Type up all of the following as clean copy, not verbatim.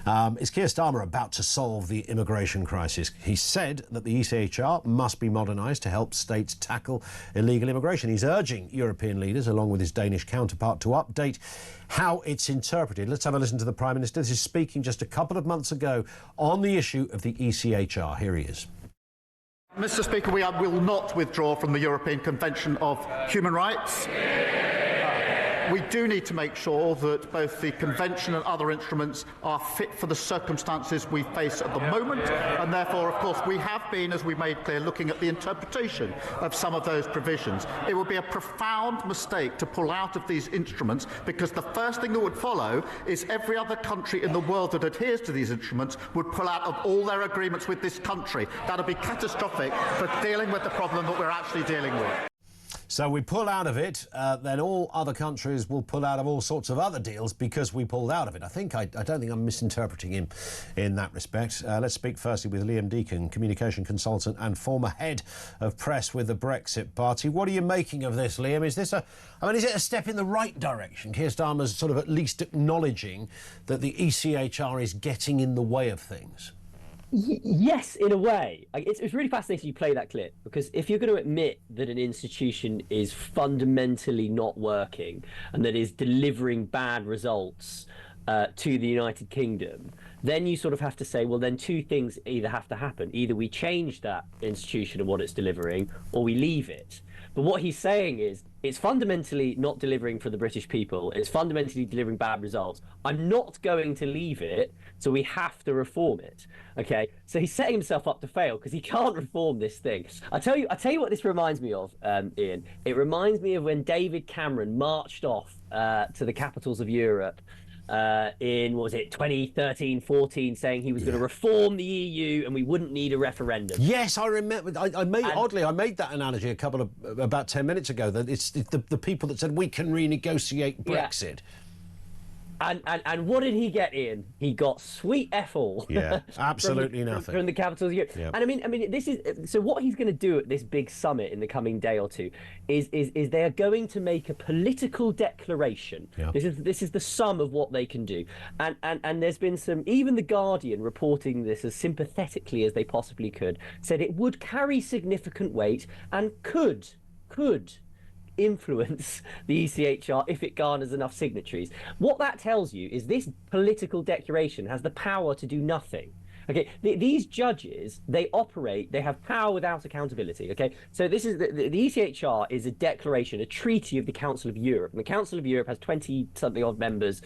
Is Keir Starmer about to solve the immigration crisis? He said that the ECHR must be modernised to help states tackle illegal immigration. He's urging European leaders, along with his Danish counterpart, to update how it's interpreted. Let's have a listen to the Prime Minister. This is speaking just a couple of months ago on the issue of the ECHR. Here he is. Mr. Speaker, we will not withdraw from the European Convention of Human Rights. We do need to make sure that both the Convention and other instruments are fit for the circumstances we face at the moment, and therefore, of course, we have been, as we made clear, looking at the interpretation of some of those provisions. It would be a profound mistake to pull out of these instruments, because the first thing that would follow is every other country in the world that adheres to these instruments would pull out of all their agreements with this country. That would be catastrophic for dealing with the problem that we're actually dealing with. So we pull out of it, then all other countries will pull out of all sorts of other deals because we pulled out of it. I don't think I'm misinterpreting him in that respect. Let's speak firstly with Liam Deacon, communication consultant and former head of press with the Brexit Party. What are you making of this, Liam? Is it a step in the right direction? Keir Starmer's sort of at least acknowledging that the ECHR is getting in the way of things. Yes, in a way. It's really fascinating you play that clip, because if you're going to admit that an institution is fundamentally not working and that is delivering bad results to the United Kingdom, then you sort of have to say, well, then two things either have to happen. Either we change that institution and what it's delivering, or we leave it. But what he's saying is it's fundamentally not delivering for the British people. It's fundamentally delivering bad results. I'm not going to leave it, so we have to reform it. Okay, so he's setting himself up to fail because he can't reform this thing. I tell you what this reminds me of, Ian. It reminds me of when David Cameron marched off to the capitals of Europe in, what was it, 2013-14, saying he was going to reform the EU and we wouldn't need a referendum. Yes, I remember. I made that analogy about 10 minutes ago, that it's the people that said we can renegotiate Brexit. Yeah. And what did he get in? He got sweet F all. Yeah, absolutely nothing. From the capitals of Europe. Yeah. And I mean, this is so. What he's going to do at this big summit in the coming day or two is they are going to make a political declaration. Yeah. This is the sum of what they can do. And there's been some, even the Guardian reporting this as sympathetically as they possibly could, said it would carry significant weight and could influence the ECHR if it garners enough signatories. What that tells you is this political declaration has the power to do nothing. Okay, these judges, they have power without accountability. Okay, so this is the ECHR is a declaration, a treaty of the Council of Europe, and the Council of Europe has 20-something odd members.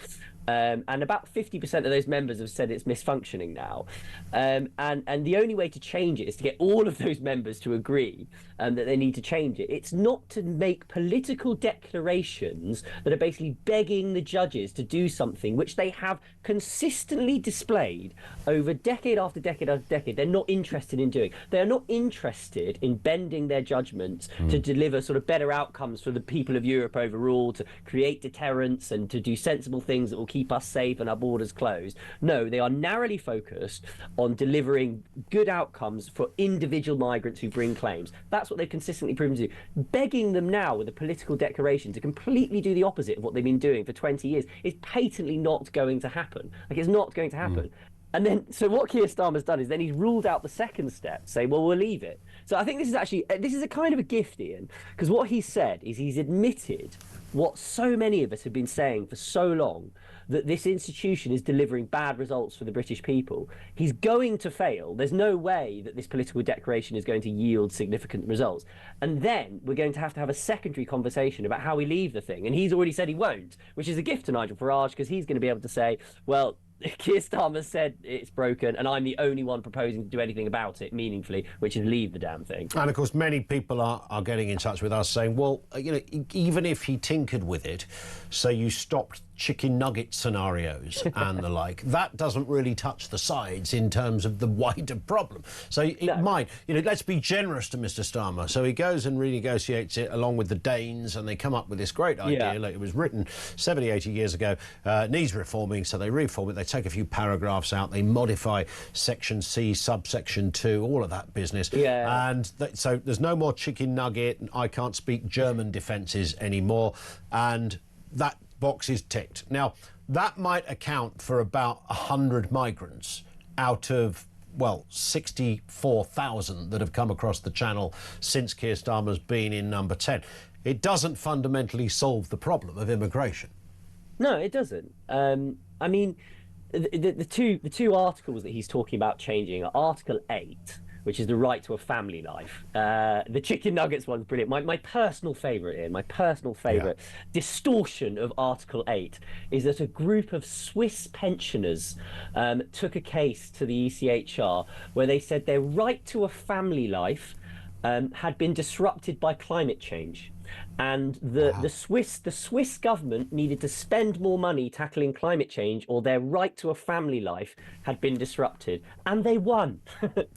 And about 50% of those members have said it's misfunctioning now. And the only way to change it is to get all of those members to agree that they need to change it. It's not to make political declarations that are basically begging the judges to do something which they have consistently displayed over decade after decade after decade they're not interested in doing. They are not interested in bending their judgments to deliver sort of better outcomes for the people of Europe overall, to create deterrence and to do sensible things that will keep us safe and our borders closed. No, they are narrowly focused on delivering good outcomes for individual migrants who bring claims. That's what they've consistently proven to do. Begging them now with a political declaration to completely do the opposite of what they've been doing for 20 years is patently not going to happen. Like, it's not going to happen. And then, so what Keir Starmer's done is then he's ruled out the second step, say, well, we'll leave it. So I think this is a kind of a gift, Ian, because what he said is he's admitted what so many of us have been saying for so long, that this institution is delivering bad results for the British people. He's going to fail. There's no way that this political declaration is going to yield significant results. And then we're going to have a secondary conversation about how we leave the thing. And he's already said he won't, which is a gift to Nigel Farage, because he's going to be able to say, well, Keir Starmer said it's broken, and I'm the only one proposing to do anything about it meaningfully, which is leave the damn thing. And of course, many people are getting in touch with us saying, well, even if he tinkered with it, so you stopped chicken nugget scenarios and the like, that doesn't really touch the sides in terms of the wider problem. So it might, let's be generous to Mr. Starmer. So he goes and renegotiates it along with the Danes, and they come up with this great idea. Like, it was written 70, 80 years ago, needs reforming, so they reform it, they take a few paragraphs out, they modify section C, subsection 2, all of that business. Yeah. And so there's no more chicken nugget, and I can't speak German defences anymore, and that box is ticked. Now, that might account for about 100 migrants out of, well, 64,000 that have come across the channel since Keir Starmer's been in number 10. It doesn't fundamentally solve the problem of immigration. No, it doesn't. I mean, the two articles that he's talking about changing are Article 8, which is the right to a family life. The chicken nuggets one's brilliant. My personal favourite, Ian, my personal favourite distortion of Article 8 is that a group of Swiss pensioners took a case to the ECHR where they said their right to a family life had been disrupted by climate change. And the Swiss government needed to spend more money tackling climate change, or their right to a family life had been disrupted, and they won.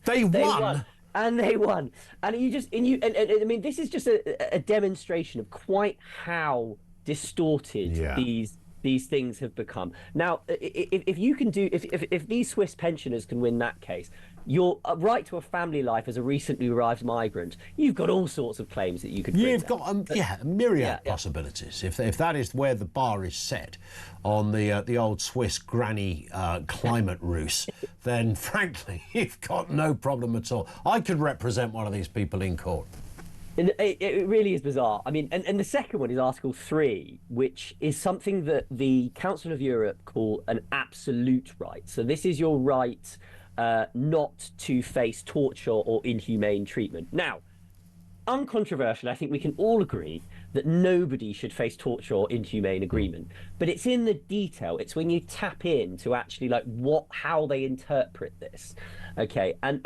They won. And they won. And I mean, this is just a demonstration of quite how distorted these things have become. Now, if these Swiss pensioners can win that case, your right to a family life as a recently arrived migrant, you've got all sorts of claims that you could bring. You've got a myriad possibilities. If that is where the bar is set on the old Swiss granny climate ruse, then frankly, you've got no problem at all. I could represent one of these people in court. And it really is bizarre. I mean, and the second one is Article 3, which is something that the Council of Europe call an absolute right. So this is your right not to face torture or inhumane treatment. Now, uncontroversially, I think we can all agree that nobody should face torture or inhumane agreement. But it's in the detail. It's when you tap in to actually how they interpret this. Okay, and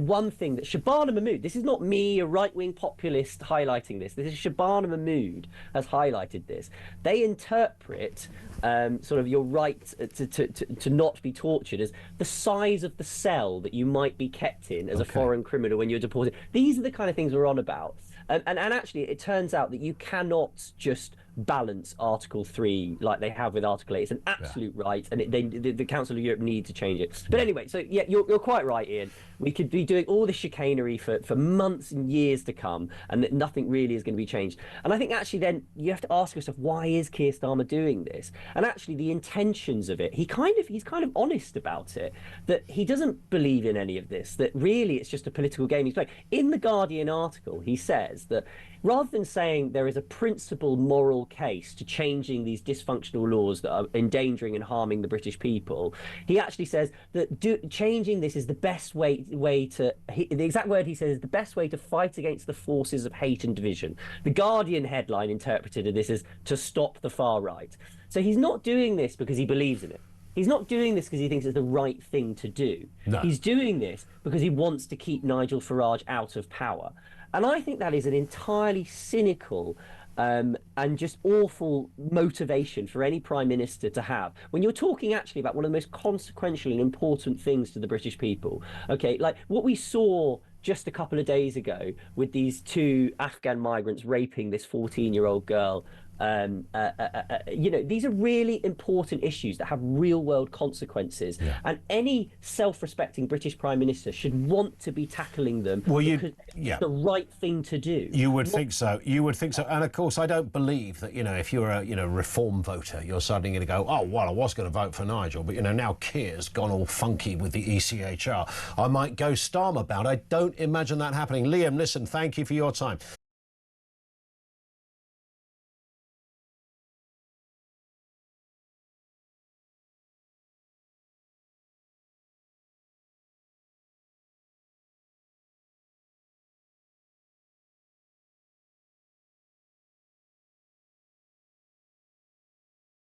one thing that Shabana Mahmood, this is not me, a right-wing populist, highlighting this. This is Shabana Mahmood has highlighted this. They interpret sort of your right to not be tortured as the size of the cell that you might be kept in as a foreign criminal when you're deported. These are the kind of things we're on about. And actually, it turns out that you cannot just balance Article 3 like they have with Article 8. It's an absolute right, and the Council of Europe need to change it. But anyway, so yeah, you're quite right, Ian. We could be doing all this chicanery for months and years to come, and that nothing really is going to be changed. And I think actually then you have to ask yourself, why is Keir Starmer doing this? And actually the intentions of it, he's kind of honest about it, that he doesn't believe in any of this, that really it's just a political game he's playing. In the Guardian article, he says that rather than saying there is a principled moral case to changing these dysfunctional laws that are endangering and harming the British people, he actually says that changing this is the best way to, the exact word he says is the best way to fight against the forces of hate and division. The Guardian headline interpreted this as to stop the far right. So he's not doing this because he believes in it. He's not doing this because he thinks it's the right thing to do. No. He's doing this because he wants to keep Nigel Farage out of power. And I think that is an entirely cynical and just awful motivation for any Prime Minister to have when you're talking actually about one of the most consequential and important things to the British people. Okay, like what we saw just a couple of days ago with these two Afghan migrants raping this 14-year-old girl. These are really important issues that have real-world consequences, and any self-respecting British Prime Minister should want to be tackling them because it's the right thing to do. You would think so. You would think so. And of course, I don't believe that if you're a reform voter, you're suddenly going to go, oh well, I was going to vote for Nigel, but now Keir's gone all funky with the ECHR. I might go Starmer bound. I don't imagine that happening. Liam, listen, thank you for your time.